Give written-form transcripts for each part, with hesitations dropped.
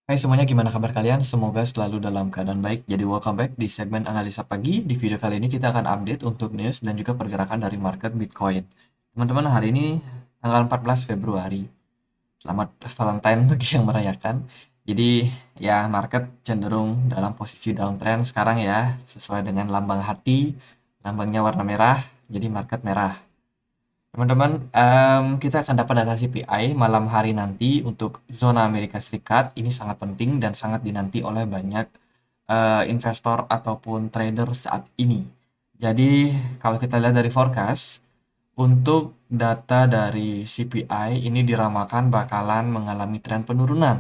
Hai semuanya, gimana kabar kalian? Semoga selalu dalam keadaan baik. Jadi welcome back di segmen analisa pagi. Di video kali ini kita akan update untuk news dan juga pergerakan dari market Bitcoin. Teman-teman, hari ini tanggal 14 Februari. Selamat Valentine bagi yang merayakan. Jadi ya market cenderung dalam posisi downtrend sekarang ya, sesuai dengan lambang hati. Lambangnya warna merah, jadi market merah. Teman-teman, kita akan dapat data CPI malam hari nanti untuk zona Amerika Serikat. Ini sangat penting dan sangat dinanti oleh banyak investor ataupun trader saat ini. Jadi, kalau kita lihat dari forecast, untuk data dari CPI ini diramalkan bakalan mengalami tren penurunan.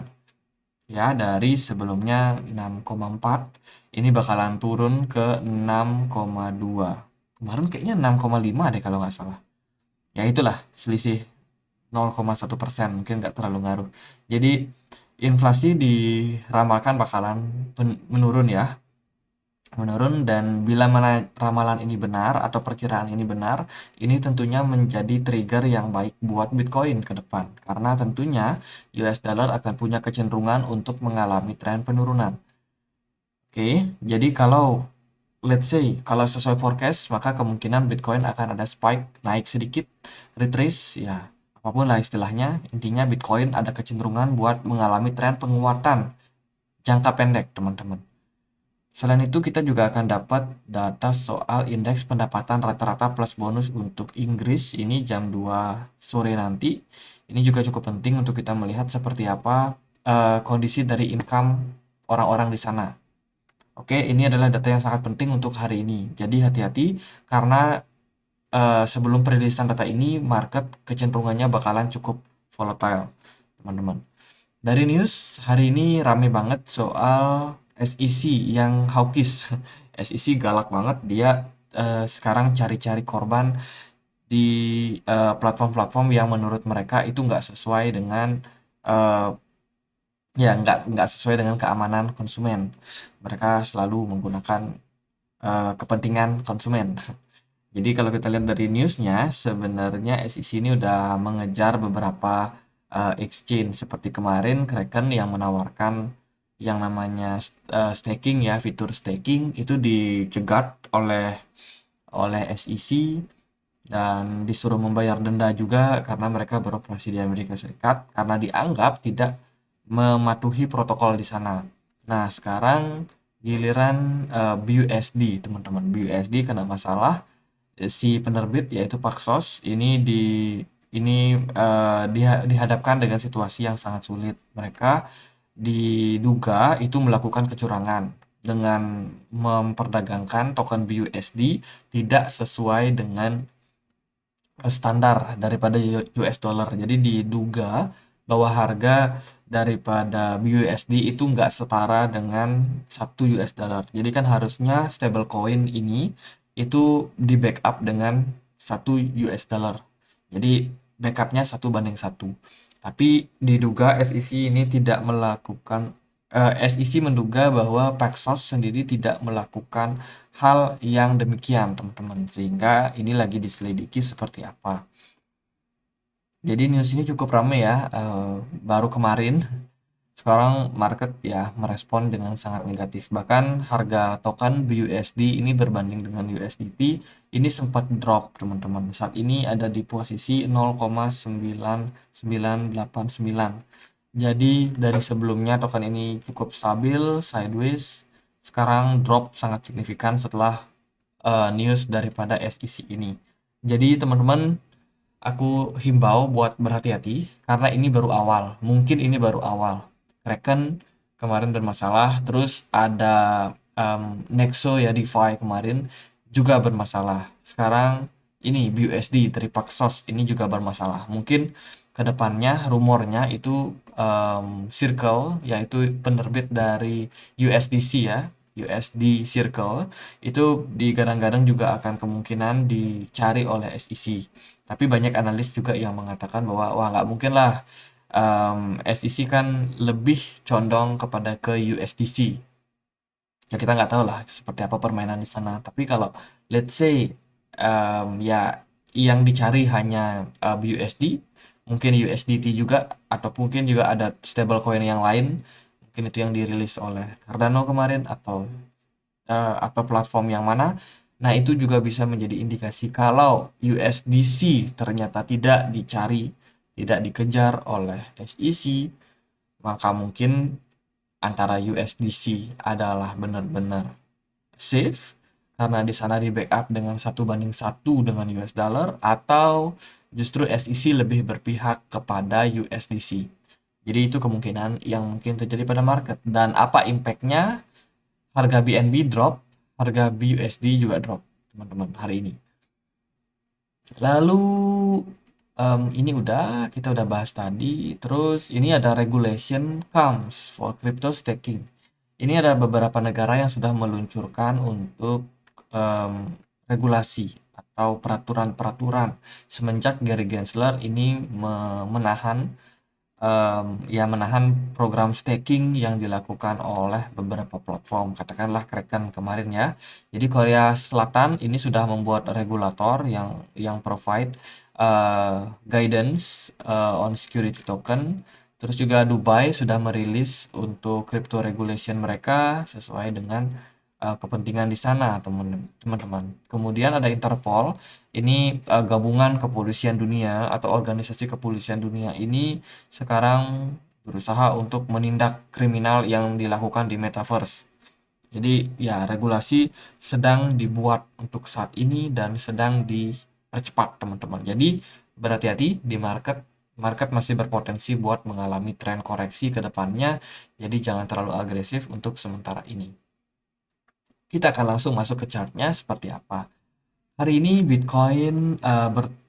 Ya, dari sebelumnya 6,4, ini bakalan turun ke 6,2. Kemarin kayaknya 6,5 deh kalau nggak salah. Ya itulah selisih 0,1%, mungkin nggak terlalu ngaruh. Jadi inflasi diramalkan bakalan menurun ya, menurun, dan bila mana ramalan ini benar atau perkiraan ini benar, ini tentunya menjadi trigger yang baik buat Bitcoin ke depan, karena tentunya US dollar akan punya kecenderungan untuk mengalami tren penurunan. Oke, jadi kalau let's say kalau sesuai forecast, maka kemungkinan Bitcoin akan ada spike naik sedikit, retrace ya, apapun lah istilahnya. Intinya Bitcoin ada kecenderungan buat mengalami tren penguatan jangka pendek, teman-teman. Selain itu, kita juga akan dapat data soal indeks pendapatan rata-rata plus bonus untuk Inggris. Ini jam 2 sore nanti. Ini juga cukup penting untuk kita melihat seperti apa kondisi dari income orang-orang di sana. Oke, ini adalah data yang sangat penting untuk hari ini. Jadi hati-hati karena sebelum perilisan data ini market kecenderungannya bakalan cukup volatile, teman-teman. Dari news hari ini rame banget soal SEC yang hawkish. SEC galak banget, dia sekarang cari-cari korban di platform-platform yang menurut mereka itu nggak sesuai dengan eh, ya nggak sesuai dengan keamanan konsumen. Mereka selalu menggunakan kepentingan konsumen. Jadi kalau kita lihat dari newsnya, sebenarnya SEC ini udah mengejar beberapa exchange seperti kemarin Kraken yang menawarkan yang namanya staking ya, fitur staking itu dicegat oleh SEC dan disuruh membayar denda juga karena mereka beroperasi di Amerika Serikat karena dianggap tidak mematuhi protokol di sana. Nah, sekarang giliran BUSD, teman-teman. BUSD kena masalah, si penerbit yaitu Paxos ini dihadapkan dengan situasi yang sangat sulit. Mereka diduga itu melakukan kecurangan dengan memperdagangkan token BUSD tidak sesuai dengan standar daripada US dollar. Jadi diduga bahwa harga daripada BUSD itu nggak setara dengan 1 US dollar. Jadi kan harusnya stablecoin ini itu di backup dengan 1 US dollar. Jadi backupnya 1 banding 1. Tapi diduga SEC ini tidak melakukan SEC menduga bahwa Paxos sendiri tidak melakukan hal yang demikian, teman-teman. Sehingga ini lagi diselidiki seperti apa. Jadi news ini cukup ramai ya, baru kemarin. Sekarang market ya merespon dengan sangat negatif. Bahkan harga token BUSD ini berbanding dengan USDT ini sempat drop, teman-teman. Saat ini ada di posisi 0,9989. Jadi dari sebelumnya token ini cukup stabil, sideways. Sekarang drop sangat signifikan setelah news daripada SEC ini. Jadi teman-teman, aku himbau buat berhati-hati karena ini baru awal. Mungkin ini baru awal. Kraken kemarin bermasalah, terus ada Nexo ya, DeFi kemarin juga bermasalah. Sekarang ini BUSD dari Paxos ini juga bermasalah. Mungkin kedepannya rumornya itu Circle, yaitu penerbit dari USDC ya, USD Circle, itu digadang-gadang juga akan kemungkinan dicari oleh SEC. Tapi banyak analis juga yang mengatakan bahwa wah nggak mungkin lah, SEC kan lebih condong kepada ke USDC. Ya kita nggak tahu lah seperti apa permainan di sana. Tapi kalau let's say ya yang dicari hanya BUSD, mungkin USDT juga, atau mungkin juga ada stablecoin yang lain. mungkin itu yang dirilis oleh Cardano kemarin atau platform yang mana. Nah, itu juga bisa menjadi indikasi kalau USDC ternyata tidak dicari, tidak dikejar oleh SEC, maka mungkin antara USDC adalah benar-benar safe karena di sana di backup dengan 1:1 dengan US dollar, atau justru SEC lebih berpihak kepada USDC. Jadi itu kemungkinan yang mungkin terjadi pada market. Dan apa impactnya? Harga BNB drop, harga BUSD juga drop, teman-teman, hari ini. Lalu ini kita udah bahas tadi. Terus ini ada regulation comes for crypto staking. Ini ada beberapa negara yang sudah meluncurkan untuk regulasi atau peraturan-peraturan semenjak Gary Gensler ini menahan program staking yang dilakukan oleh beberapa platform, katakanlah Kraken kemarin ya. Jadi Korea Selatan ini sudah membuat regulator yang provide guidance on security token. Terus juga Dubai sudah merilis untuk crypto regulation mereka sesuai dengan kepentingan di sana, teman-teman. Kemudian ada Interpol, ini gabungan kepolisian dunia atau organisasi kepolisian dunia ini sekarang berusaha untuk menindak kriminal yang dilakukan di metaverse. Jadi ya, regulasi sedang dibuat untuk saat ini dan sedang dipercepat, teman-teman. Jadi berhati-hati di market. Market masih berpotensi buat mengalami tren koreksi ke depannya. Jadi jangan terlalu agresif untuk sementara ini. Kita akan langsung masuk ke chartnya seperti apa. Hari ini Bitcoin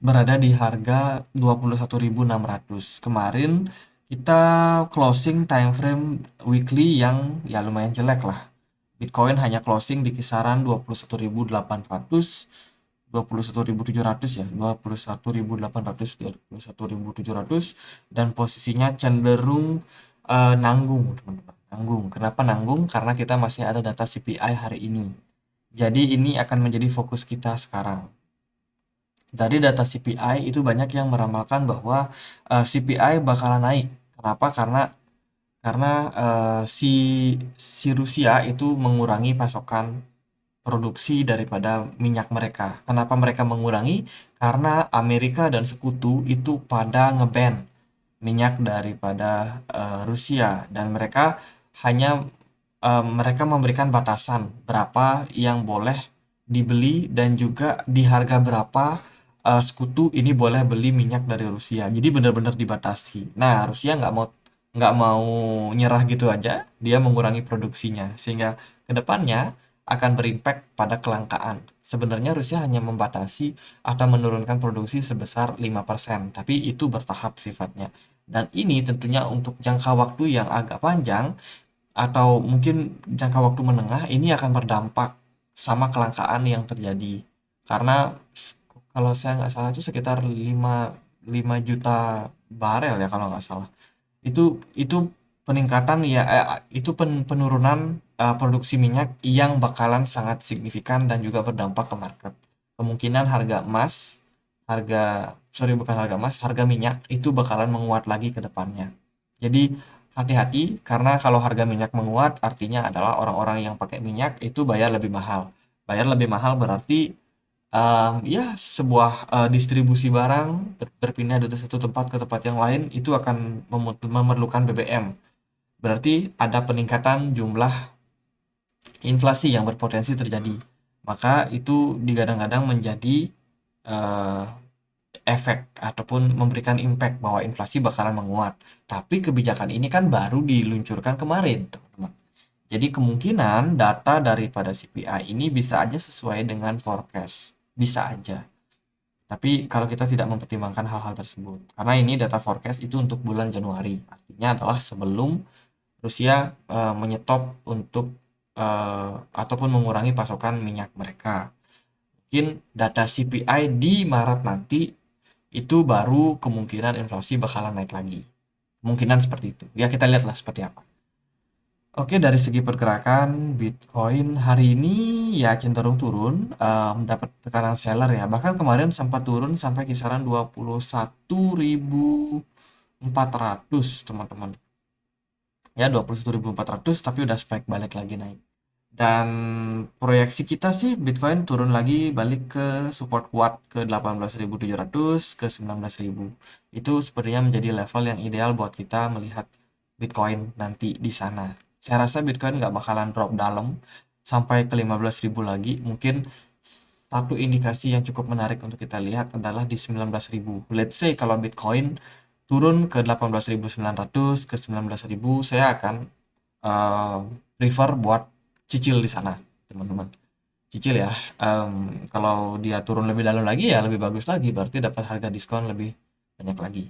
berada di harga 21.600. Kemarin kita closing time frame weekly yang ya lumayan jelek lah. Bitcoin hanya closing di kisaran 21.800, 21.700 ya, 21.800, 21.700, dan posisinya cenderung nanggung, teman-teman. Nanggung. Kenapa nanggung? Karena kita masih ada data CPI hari ini. Jadi ini akan menjadi fokus kita sekarang. Dari data CPI itu banyak yang meramalkan bahwa CPI bakalan naik. Kenapa? Karena si Rusia itu mengurangi pasokan produksi daripada minyak mereka. Kenapa mereka mengurangi? Karena Amerika dan sekutu itu pada ngeban minyak daripada Rusia, dan mereka memberikan batasan berapa yang boleh dibeli dan juga di harga berapa sekutu ini boleh beli minyak dari Rusia. Jadi benar-benar dibatasi. Nah, Rusia nggak mau nyerah gitu aja, dia mengurangi produksinya sehingga kedepannya akan berimpact pada kelangkaan. Sebenarnya Rusia hanya membatasi atau menurunkan produksi sebesar 5%, tapi itu bertahap sifatnya. Dan ini tentunya untuk jangka waktu yang agak panjang atau mungkin jangka waktu menengah ini akan berdampak sama kelangkaan yang terjadi. Karena kalau saya nggak salah itu sekitar 5 juta barel ya kalau nggak salah. Itu peningkatan ya, itu penurunan produksi minyak yang bakalan sangat signifikan dan juga berdampak ke market. Kemungkinan harga minyak itu bakalan menguat lagi ke depannya. Jadi hati-hati, karena kalau harga minyak menguat artinya adalah orang-orang yang pakai minyak itu bayar lebih mahal. Bayar lebih mahal berarti ya sebuah distribusi barang berpindah dari satu tempat ke tempat yang lain itu akan memerlukan BBM. Berarti ada peningkatan jumlah inflasi yang berpotensi terjadi. Maka itu digadang-gadang menjadi efek ataupun memberikan impact bahwa inflasi bakalan menguat. Tapi kebijakan ini kan baru diluncurkan kemarin, teman-teman. Jadi kemungkinan data daripada CPI ini bisa aja sesuai dengan forecast. Bisa aja. Tapi kalau kita tidak mempertimbangkan hal-hal tersebut. Karena ini data forecast itu untuk bulan Januari. Artinya adalah sebelum Rusia menyetop untuk ataupun mengurangi pasokan minyak mereka. Mungkin data CPI di Maret nanti itu baru kemungkinan inflasi bakalan naik lagi. Kemungkinan seperti itu. Ya, kita lihatlah seperti apa. Oke, dari segi pergerakan Bitcoin hari ini ya cenderung turun, dapat tekanan seller ya. Bahkan kemarin sempat turun sampai kisaran 21.400, teman-teman. ya 21.400, tapi udah spike balik lagi naik. Dan proyeksi kita sih Bitcoin turun lagi balik ke support kuat ke 18.700 ke 19.000. Itu sepertinya menjadi level yang ideal buat kita melihat Bitcoin nanti di sana. Saya rasa Bitcoin nggak bakalan drop dalam sampai ke 15.000 lagi. Mungkin satu indikasi yang cukup menarik untuk kita lihat adalah di 19.000. Let's say kalau Bitcoin turun ke 18.900 ke 19.000, saya akan uh, prefer buat cicil di sana, teman-teman. Cicil ya. Kalau dia turun lebih dalam lagi ya lebih bagus lagi, berarti dapat harga diskon lebih banyak lagi.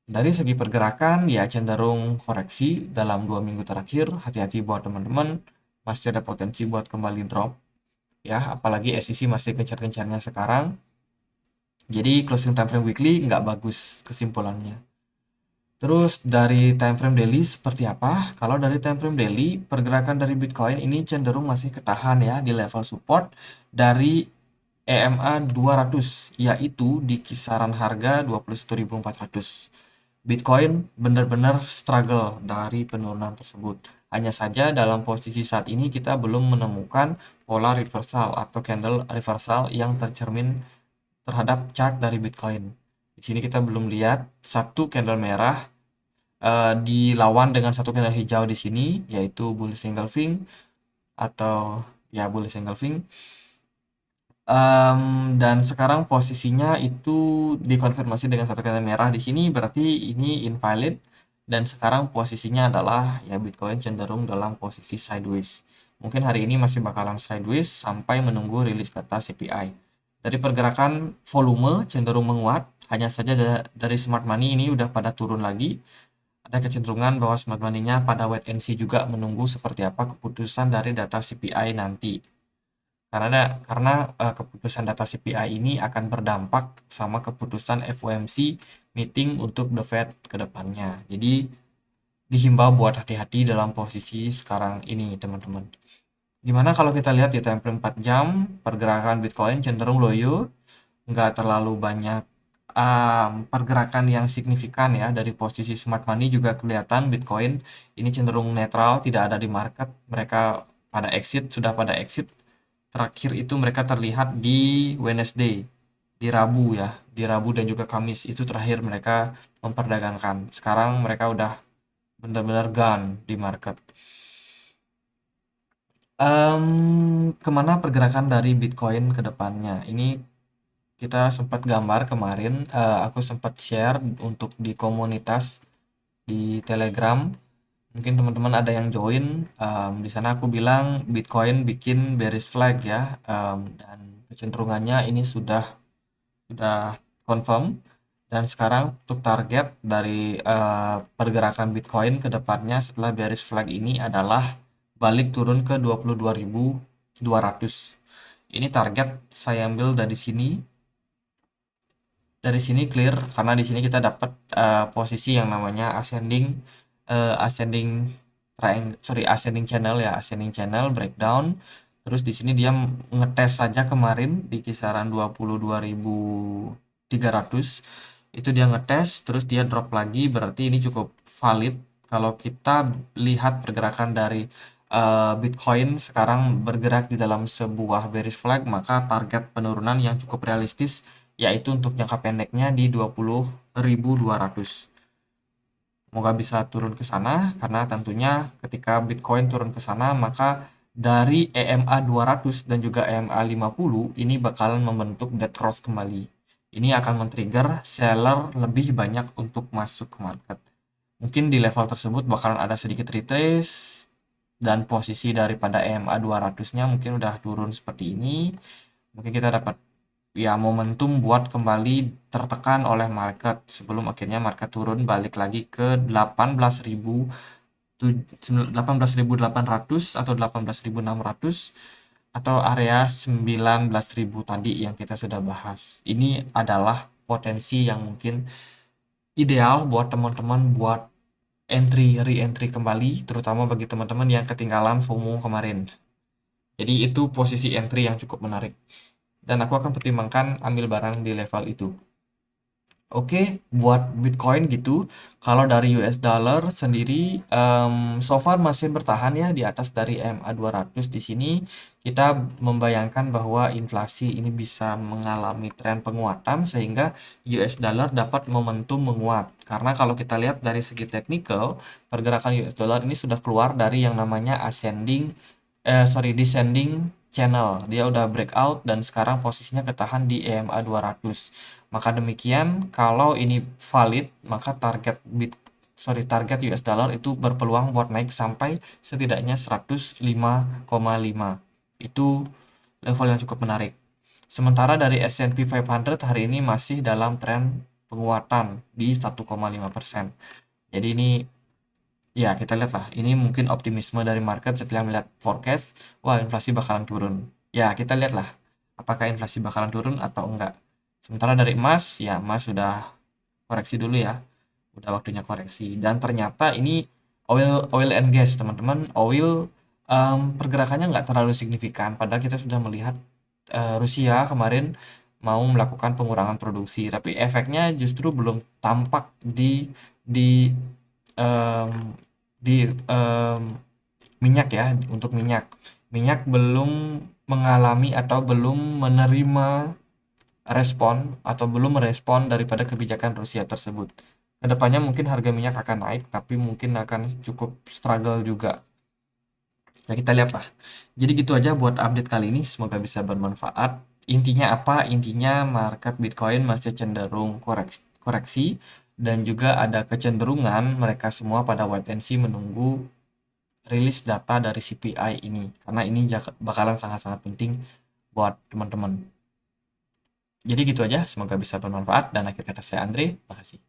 Dari segi pergerakan ya cenderung koreksi dalam 2 minggu terakhir. Hati-hati buat teman-teman, masih ada potensi buat kembali drop ya, apalagi SEC masih gencar-gencarnya sekarang. Jadi closing time frame weekly nggak bagus kesimpulannya. Terus dari time frame daily seperti apa? Kalau dari time frame daily, pergerakan dari Bitcoin ini cenderung masih ketahan ya di level support dari EMA 200, yaitu di kisaran harga 21.400. Bitcoin benar-benar struggle dari penurunan tersebut. Hanya saja dalam posisi saat ini kita belum menemukan pola reversal atau candle reversal yang tercermin terhadap chart dari Bitcoin. Di sini kita belum lihat satu candle merah dilawan dengan satu candle hijau di sini, yaitu bullish engulfing atau ya bullish engulfing. Dan sekarang posisinya itu dikonfirmasi dengan satu candle merah di sini, berarti ini invalid. Dan sekarang posisinya adalah ya Bitcoin cenderung dalam posisi sideways. Mungkin hari ini masih bakalan sideways sampai menunggu rilis data CPI. Dari pergerakan volume cenderung menguat, hanya saja dari smart money ini udah pada turun lagi. Ada kecenderungan bahwa smart money-nya pada wait and see juga menunggu seperti apa keputusan dari data CPI nanti. Karena keputusan data CPI ini akan berdampak sama keputusan FOMC meeting untuk The Fed ke depannya. Jadi dihimbau buat hati-hati dalam posisi sekarang ini, teman-teman. Gimana kalau kita lihat di time frame 4 jam, pergerakan Bitcoin cenderung loyo, nggak terlalu banyak pergerakan yang signifikan ya. Dari posisi smart money juga kelihatan Bitcoin ini cenderung netral, tidak ada di market. Mereka pada exit, sudah pada exit. Terakhir itu mereka terlihat di Wednesday, di Rabu ya, di Rabu dan juga Kamis itu terakhir mereka memperdagangkan. Sekarang mereka udah benar-benar gone di market. Kemana pergerakan dari Bitcoin ke depannya? Ini kita sempat gambar kemarin, aku sempat share untuk di komunitas di Telegram. Mungkin teman-teman ada yang join. Di sana aku bilang Bitcoin bikin bearish flag ya, dan kecenderungannya ini sudah confirm. Dan sekarang untuk target dari pergerakan Bitcoin ke depannya setelah bearish flag ini adalah balik turun ke 22.200. Ini target saya ambil dari sini. Dari sini clear karena di sini kita dapat posisi yang namanya ascending ascending channel ya, ascending channel breakdown. Terus di sini dia ngetes saja kemarin di kisaran 22.300. Itu dia ngetes, terus dia drop lagi, berarti ini cukup valid. Kalau kita lihat pergerakan dari Bitcoin sekarang bergerak di dalam sebuah bearish flag, maka target penurunan yang cukup realistis yaitu untuk jangka pendeknya di 20.200. Semoga bisa turun ke sana, karena tentunya ketika Bitcoin turun ke sana, maka dari EMA 200 dan juga EMA 50 ini bakalan membentuk dead cross kembali. Ini akan men-trigger seller lebih banyak untuk masuk ke market. Mungkin di level tersebut bakalan ada sedikit retrace dan posisi daripada EMA 200-nya mungkin udah turun seperti ini. Mungkin kita dapat ya momentum buat kembali tertekan oleh market sebelum akhirnya market turun balik lagi ke 18.800 atau 18.600 atau area 19.000 tadi yang kita sudah bahas. Ini adalah potensi yang mungkin ideal buat teman-teman buat re-entry kembali, terutama bagi teman-teman yang ketinggalan FOMO kemarin. Jadi itu posisi entry yang cukup menarik. Dan aku akan pertimbangkan ambil barang di level itu. Oke, buat Bitcoin gitu, kalau dari US dollar sendiri so far masih bertahan ya di atas dari EMA 200. Di sini kita membayangkan bahwa inflasi ini bisa mengalami tren penguatan sehingga US dollar dapat momentum menguat. Karena kalau kita lihat dari segi teknikal, pergerakan US dollar ini sudah keluar dari yang namanya descending channel. Dia udah breakout dan sekarang posisinya ketahan di EMA 200. Maka demikian, kalau ini valid, maka target US dollar itu berpeluang buat naik sampai setidaknya 105,5. Itu level yang cukup menarik. Sementara dari S&P 500 hari ini masih dalam tren penguatan di 1,5%. Jadi ini ya, kita lihat lah. Ini mungkin optimisme dari market setelah melihat forecast, wah inflasi bakalan turun. Ya, kita lihat lah apakah inflasi bakalan turun atau enggak. Sementara dari emas, ya emas sudah koreksi dulu ya. Udah waktunya koreksi. Dan ternyata ini oil and gas, teman-teman. Oil pergerakannya nggak terlalu signifikan. Padahal kita sudah melihat Rusia kemarin mau melakukan pengurangan produksi, tapi efeknya justru belum tampak di em, minyak ya. Untuk minyak belum mengalami atau belum menerima respon atau belum merespon daripada kebijakan Rusia tersebut. Kedepannya mungkin harga minyak akan naik, tapi mungkin akan cukup struggle juga. Ya kita lihat lah. Jadi gitu aja buat update kali ini, semoga bisa bermanfaat. Intinya apa? Intinya market Bitcoin masih cenderung koreksi dan juga ada kecenderungan mereka semua pada wait and see menunggu rilis data dari CPI ini, karena ini bakalan sangat-sangat penting buat teman-teman. Jadi gitu aja, semoga bisa bermanfaat dan akhir kata saya Andre, makasih.